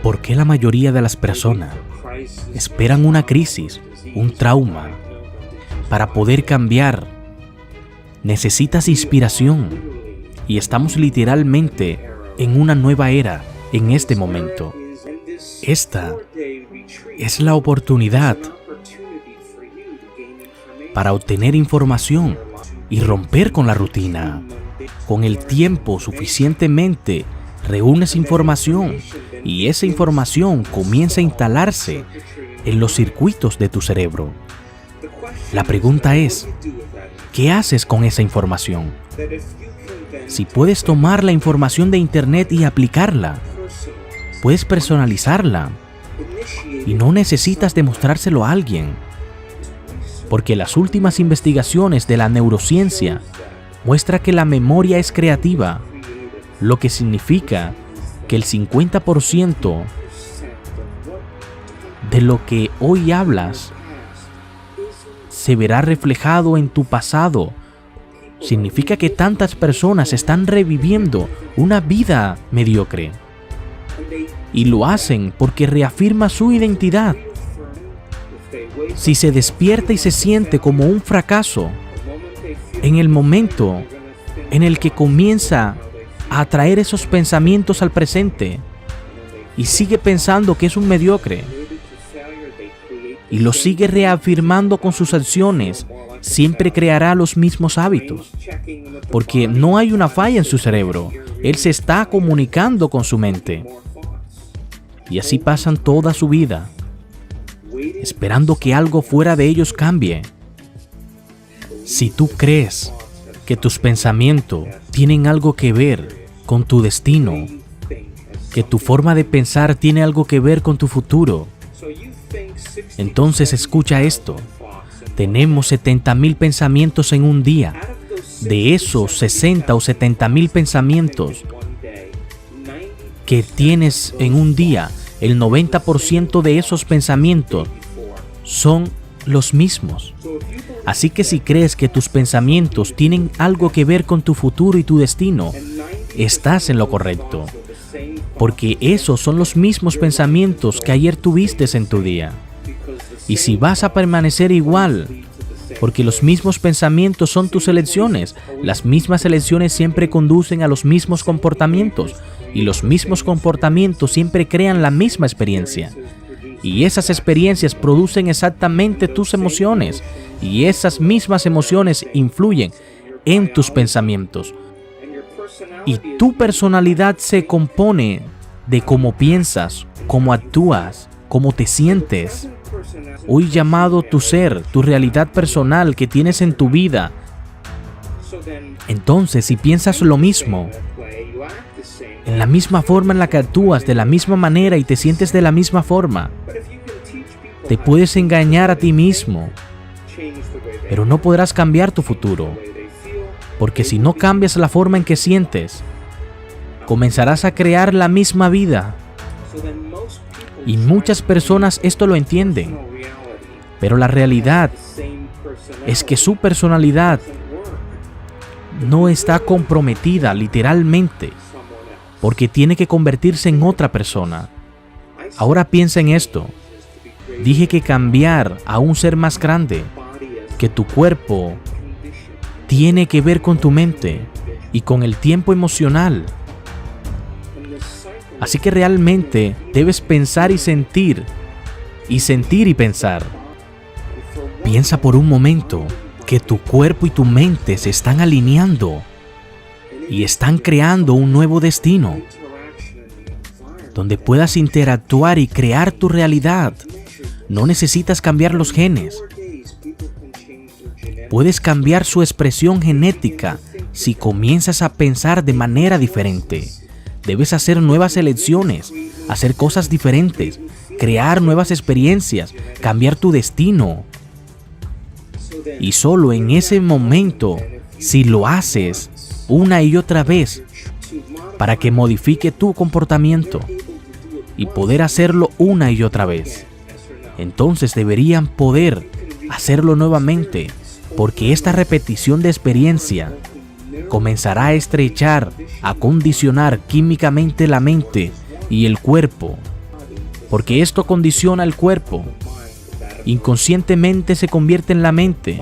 ¿Por qué la mayoría de las personas esperan una crisis, un trauma, para poder cambiar? Necesitas inspiración y estamos literalmente en una nueva era en este momento. Esta es la oportunidad para obtener información y romper con la rutina. Con el tiempo suficientemente reúnes información y esa información comienza a instalarse en los circuitos de tu cerebro. La pregunta es, ¿qué haces con esa información? Si puedes tomar la información de Internet y aplicarla, puedes personalizarla y no necesitas demostrárselo a alguien, porque las últimas investigaciones de la neurociencia muestran que la memoria es creativa, lo que significa que el 50% de lo que hoy hablas se verá reflejado en tu pasado. Significa que tantas personas están reviviendo una vida mediocre y lo hacen porque reafirma su identidad. Si se despierta y se siente como un fracaso, en el momento en el que comienza a atraer esos pensamientos al presente y sigue pensando que es un mediocre y lo sigue reafirmando con sus acciones, siempre creará los mismos hábitos, porque no hay una falla en su cerebro. Él se está comunicando con su mente. Y así pasan toda su vida, esperando que algo fuera de ellos cambie. Si tú crees que tus pensamientos tienen algo que ver con tu destino, que tu forma de pensar tiene algo que ver con tu futuro, entonces escucha esto. Tenemos 70,000 pensamientos en un día. De esos 60 o 70,000 pensamientos que tienes en un día, el 90% de esos pensamientos son los mismos. Así que si crees que tus pensamientos tienen algo que ver con tu futuro y tu destino, estás en lo correcto, porque esos son los mismos pensamientos que ayer tuviste en tu día. Y si vas a permanecer igual, porque los mismos pensamientos son tus elecciones, las mismas elecciones siempre conducen a los mismos comportamientos, y los mismos comportamientos siempre crean la misma experiencia. Y esas experiencias producen exactamente tus emociones, y esas mismas emociones influyen en tus pensamientos. Y tu personalidad se compone de cómo piensas, cómo actúas, cómo te sientes. Hoy llamado tu ser, tu realidad personal que tienes en tu vida. Entonces, si piensas lo mismo, en la misma forma en la que actúas, de la misma manera y te sientes de la misma forma, te puedes engañar a ti mismo, pero no podrás cambiar tu futuro, porque si no cambias la forma en que sientes, comenzarás a crear la misma vida. Y muchas personas esto lo entienden, pero la realidad es que su personalidad no está comprometida literalmente, porque tiene que convertirse en otra persona. Ahora piensa en esto. Dije que cambiar a un ser más grande que tu cuerpo tiene que ver con tu mente y con el tiempo emocional. Así que realmente debes pensar y sentir y pensar. Piensa por un momento que tu cuerpo y tu mente se están alineando y están creando un nuevo destino, donde puedas interactuar y crear tu realidad. No necesitas cambiar los genes. Puedes cambiar su expresión genética si comienzas a pensar de manera diferente. Debes hacer nuevas elecciones, hacer cosas diferentes, crear nuevas experiencias, cambiar tu destino. Y solo en ese momento, si lo haces una y otra vez, para que modifique tu comportamiento y poder hacerlo una y otra vez, entonces deberían poder hacerlo nuevamente, porque esta repetición de experiencia comenzará a estrechar, a condicionar químicamente la mente y el cuerpo porque esto condiciona el cuerpo. Inconscientemente se convierte en la mente.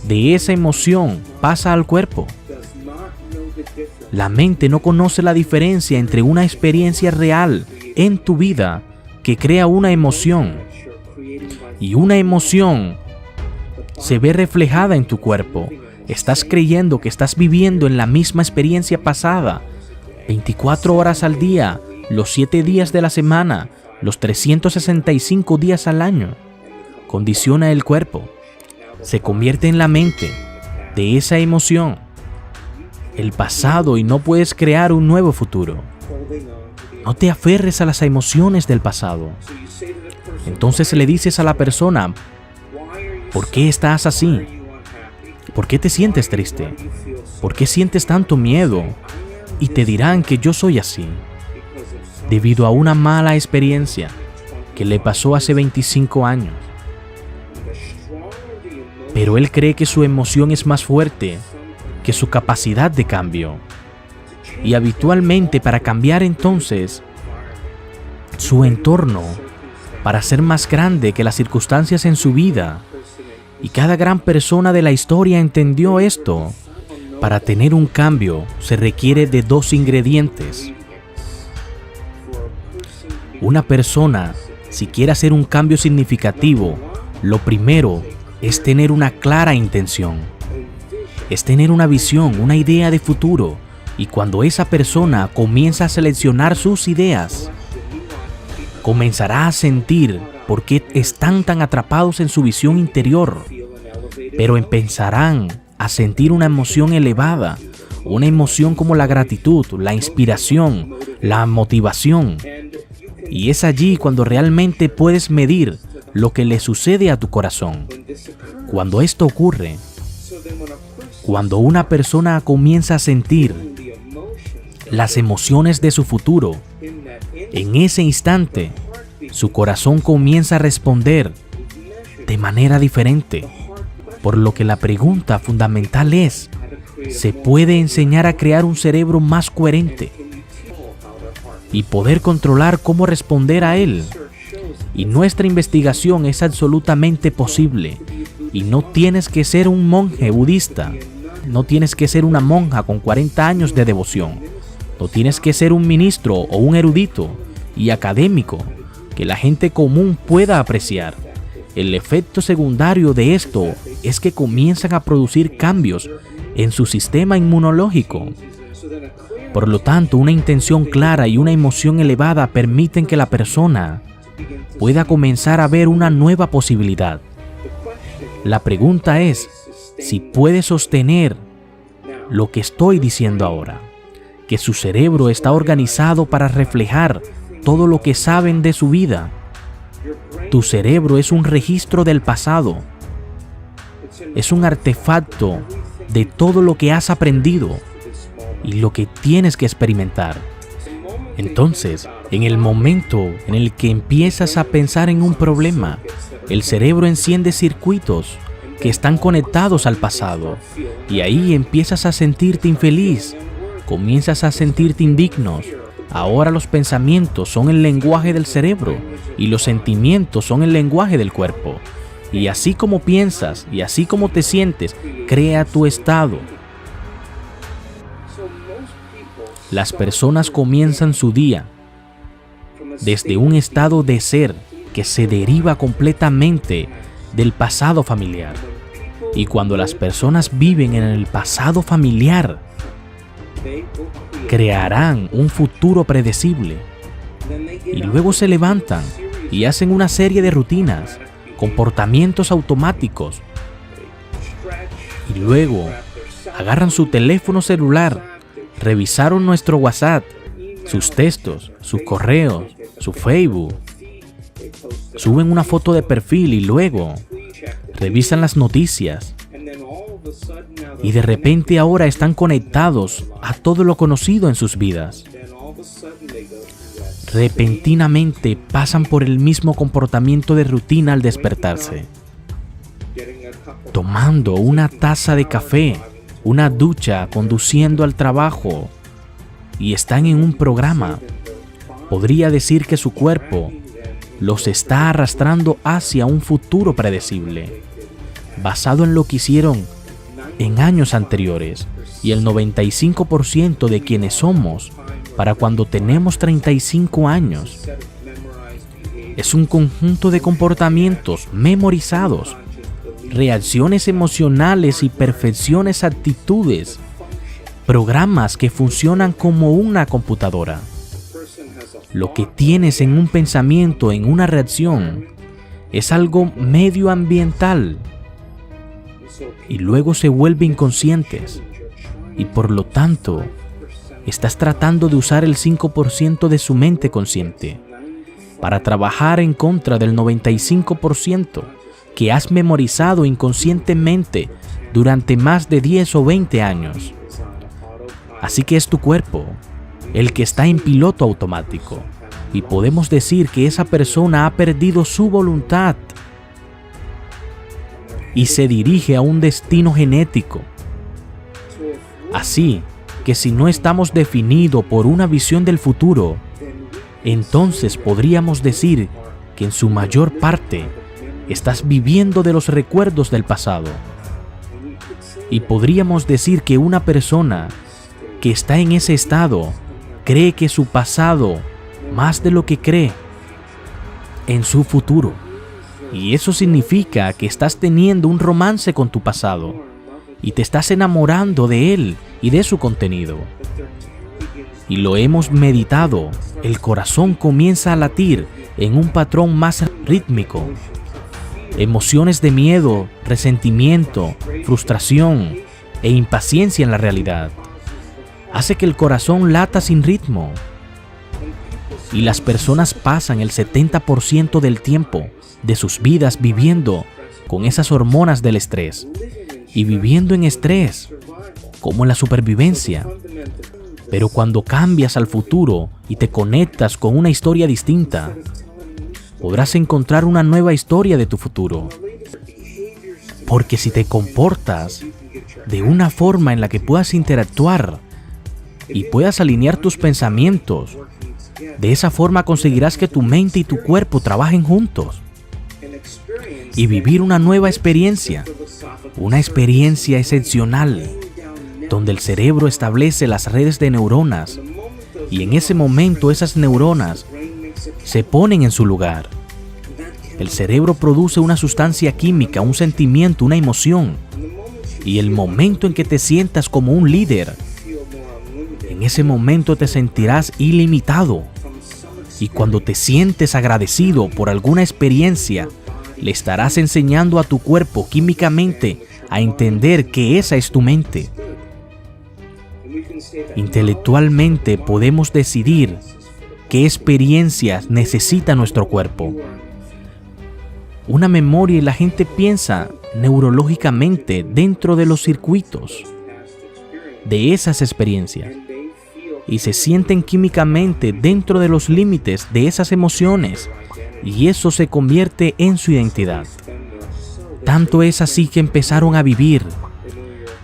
De esa emoción pasa al cuerpo. La mente no conoce la diferencia entre una experiencia real en tu vida que crea una emoción y una emoción se ve reflejada en tu cuerpo. Estás creyendo que estás viviendo en la misma experiencia pasada, 24 horas al día, los 7 días de la semana, los 365 días al año. Condiciona el cuerpo. Se convierte en la mente de esa emoción, el pasado, y no puedes crear un nuevo futuro. No te aferres a las emociones del pasado. Entonces le dices a la persona, ¿por qué estás así? ¿Por qué te sientes triste? ¿Por qué sientes tanto miedo? Y te dirán que yo soy así, debido a una mala experiencia que le pasó hace 25 años. Pero él cree que su emoción es más fuerte que su capacidad de cambio. Y habitualmente, para cambiar entonces su entorno, para ser más grande que las circunstancias en su vida, y cada gran persona de la historia entendió esto, para tener un cambio se requiere de 2 ingredientes. Una persona, si quiere hacer un cambio significativo, lo primero es tener una clara intención. Es tener una visión, una idea de futuro. Y cuando esa persona comienza a seleccionar sus ideas, comenzará a sentir por qué están tan atrapados en su visión interior. Pero empezarán a sentir una emoción elevada, una emoción como la gratitud, la inspiración, la motivación. Y es allí cuando realmente puedes medir lo que le sucede a tu corazón. Cuando esto ocurre, cuando una persona comienza a sentir las emociones de su futuro, en ese instante, su corazón comienza a responder de manera diferente. Por lo que la pregunta fundamental es, ¿se puede enseñar a crear un cerebro más coherente y poder controlar cómo responder a él? Y nuestra investigación es absolutamente posible. Y no tienes que ser un monje budista, no tienes que ser una monja con 40 años de devoción, no tienes que ser un ministro o un erudito y académico que la gente común pueda apreciar. El efecto secundario de esto es que comienzan a producir cambios en su sistema inmunológico. Por lo tanto, una intención clara y una emoción elevada permiten que la persona pueda comenzar a ver una nueva posibilidad. La pregunta es si puede sostener lo que estoy diciendo ahora, que su cerebro está organizado para reflejar todo lo que saben de su vida. Tu cerebro es un registro del pasado, es un artefacto de todo lo que has aprendido y lo que tienes que experimentar. Entonces, en el momento en el que empiezas a pensar en un problema, el cerebro enciende circuitos que están conectados al pasado y ahí empiezas a sentirte infeliz, comienzas a sentirte indignos. Ahora los pensamientos son el lenguaje del cerebro y los sentimientos son el lenguaje del cuerpo. Y así como piensas y así como te sientes, crea tu estado. Las personas comienzan su día desde un estado de ser que se deriva completamente del pasado familiar. Y cuando las personas viven en el pasado familiar, crearán un futuro predecible. Y luego se levantan y hacen una serie de rutinas, comportamientos automáticos. Y luego agarran su teléfono celular, revisaron nuestro WhatsApp, sus textos, sus correos, su Facebook, suben una foto de perfil y luego revisan las noticias. Y de repente ahora están conectados a todo lo conocido en sus vidas. Repentinamente pasan por el mismo comportamiento de rutina al despertarse, tomando una taza de café, una ducha, conduciendo al trabajo, y están en un programa. Podría decir que su cuerpo los está arrastrando hacia un futuro predecible, basado en lo que hicieron en años anteriores y el 95% de quienes somos para cuando tenemos 35 años. Es un conjunto de comportamientos memorizados, reacciones emocionales y perfecciones actitudes, programas que funcionan como una computadora. Lo que tienes en un pensamiento, en una reacción, es algo medioambiental y luego se vuelve inconscientes y por lo tanto estás tratando de usar el 5% de su mente consciente para trabajar en contra del 95% que has memorizado inconscientemente durante más de 10 o 20 años. Así que es tu cuerpo el que está en piloto automático y podemos decir que esa persona ha perdido su voluntad y se dirige a un destino genético. Así que si no estamos definidos por una visión del futuro, entonces podríamos decir que en su mayor parte estás viviendo de los recuerdos del pasado. Y podríamos decir que una persona que está en ese estado cree que su pasado más de lo que cree en su futuro. Y eso significa que estás teniendo un romance con tu pasado y te estás enamorando de él y de su contenido. Y lo hemos meditado, el corazón comienza a latir en un patrón más rítmico. Emociones de miedo, resentimiento, frustración e impaciencia en la realidad hace que el corazón lata sin ritmo. Y las personas pasan el 70% del tiempo de sus vidas viviendo con esas hormonas del estrés y viviendo en estrés, como en la supervivencia. Pero cuando cambias al futuro y te conectas con una historia distinta, podrás encontrar una nueva historia de tu futuro. Porque si te comportas de una forma en la que puedas interactuar y puedas alinear tus pensamientos, de esa forma conseguirás que tu mente y tu cuerpo trabajen juntos y vivir una nueva experiencia, una experiencia excepcional, donde el cerebro establece las redes de neuronas y en ese momento esas neuronas se ponen en su lugar. El cerebro produce una sustancia química, un sentimiento, una emoción, y el momento en que te sientas como un líder, en ese momento te sentirás ilimitado. Y cuando te sientes agradecido por alguna experiencia, le estarás enseñando a tu cuerpo químicamente a entender que esa es tu mente. Intelectualmente podemos decidir qué experiencias necesita nuestro cuerpo. Una memoria, y la gente piensa neurológicamente dentro de los circuitos de esas experiencias y se sienten químicamente dentro de los límites de esas emociones y eso se convierte en su identidad. Tanto es así que empezaron a vivir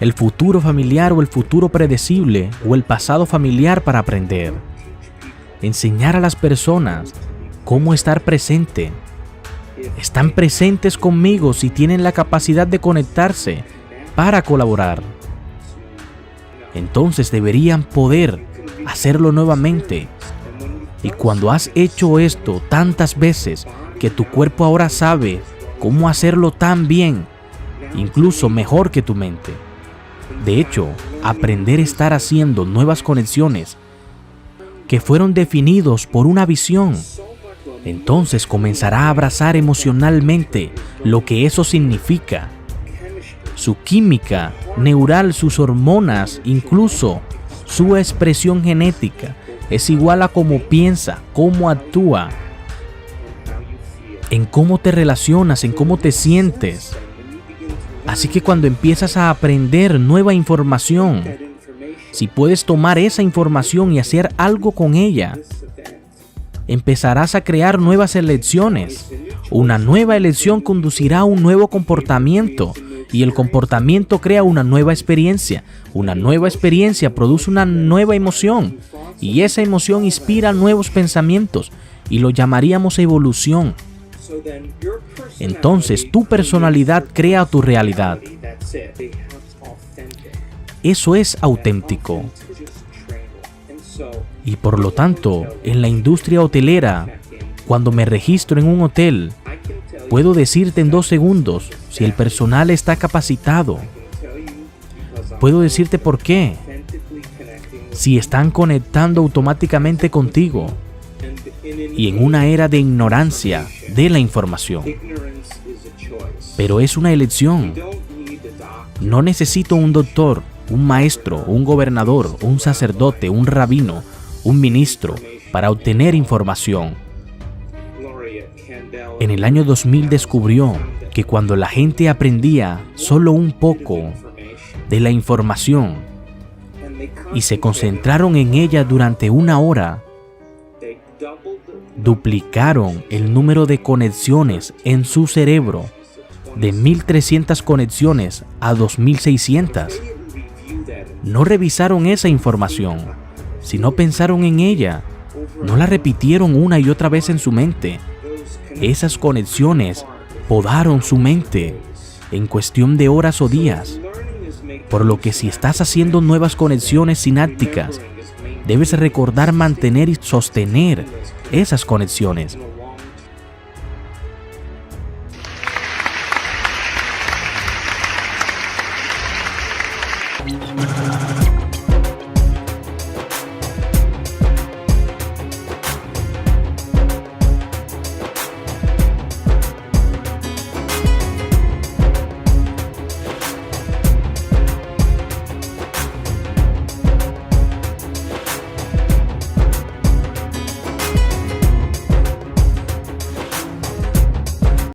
el futuro familiar o el futuro predecible o el pasado familiar para aprender. Enseñar a las personas cómo estar presente. Están presentes conmigo si tienen la capacidad de conectarse para colaborar. Entonces deberían poder hacerlo nuevamente. Y cuando has hecho esto tantas veces que tu cuerpo ahora sabe cómo hacerlo tan bien, incluso mejor que tu mente. De hecho, aprender a estar haciendo nuevas conexiones que fueron definidos por una visión, entonces comenzará a abrazar emocionalmente lo que eso significa. Su química neural, sus hormonas, incluso su expresión genética es igual a cómo piensa, cómo actúa, en cómo te relacionas, en cómo te sientes. Así que cuando empiezas a aprender nueva información, si puedes tomar esa información y hacer algo con ella, empezarás a crear nuevas elecciones. Una nueva elección conducirá a un nuevo comportamiento y el comportamiento crea una nueva experiencia. Una nueva experiencia produce una nueva emoción y esa emoción inspira nuevos pensamientos y lo llamaríamos evolución. Entonces, tu personalidad crea tu realidad. Eso es auténtico. Y por lo tanto, en la industria hotelera, cuando me registro en un hotel, puedo decirte en 2 segundos si el personal está capacitado. Puedo decirte por qué. Si están conectando automáticamente contigo. Y en una era de ignorancia de la información. Pero es una elección. No necesito un doctor, un maestro, un gobernador, un sacerdote, un rabino, un ministro para obtener información. En el año 2000 descubrió que cuando la gente aprendía solo un poco de la información y se concentraron en ella durante 1 hora, duplicaron el número de conexiones en su cerebro de 1.300 conexiones a 2.600. No revisaron esa información, sino pensaron en ella. No la repitieron una y otra vez en su mente. Esas conexiones podaron su mente en cuestión de horas o días. Por lo que si estás haciendo nuevas conexiones sinápticas, debes recordar mantener y sostener esas conexiones